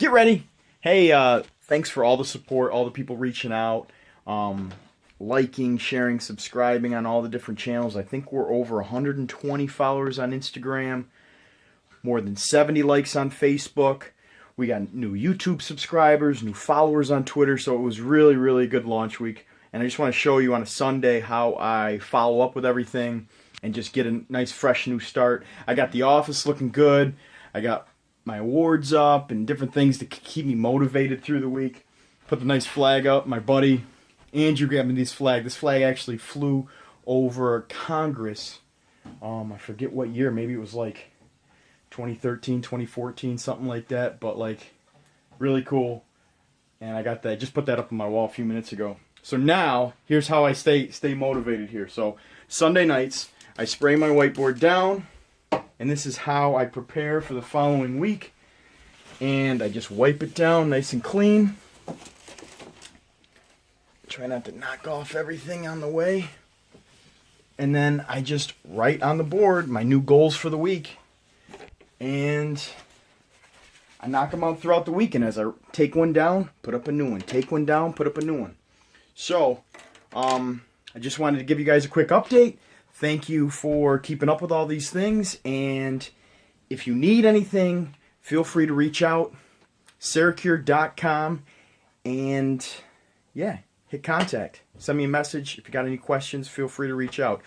Get ready. Hey, thanks for all the support, all the people reaching out, liking, sharing, subscribing on all the different channels. I think we're over 120 followers on Instagram, more than 70 likes on Facebook. We got new YouTube subscribers, new followers on Twitter, so it was really, really good launch week. And I just want to show you on a Sunday how I follow up with everything and just get a nice, fresh new start. I got the office looking good. I got my awards up and different things to keep me motivated through the week. Put the nice flag up. My buddy Andrew grabbed me this flag. This flag actually flew over Congress. I forget what year. Maybe it was like 2013, 2014, something like that. But like, really cool. And I got that. Just put that up on my wall a few minutes ago. So now, here's how I stay motivated here. So Sunday nights, I spray my whiteboard down. And this is how I prepare for the following week. And I just wipe it down nice and clean. Try not to knock off everything on the way. And then I just write on the board my new goals for the week. And I knock them out throughout the week. And as I take one down, put up a new one. Take one down, put up a new one. So, I just wanted to give you guys a quick update. Thank you for keeping up with all these things. And if you need anything, feel free to reach out. SyraCure.com. And yeah, hit contact. Send me a message. If you got any questions, feel free to reach out.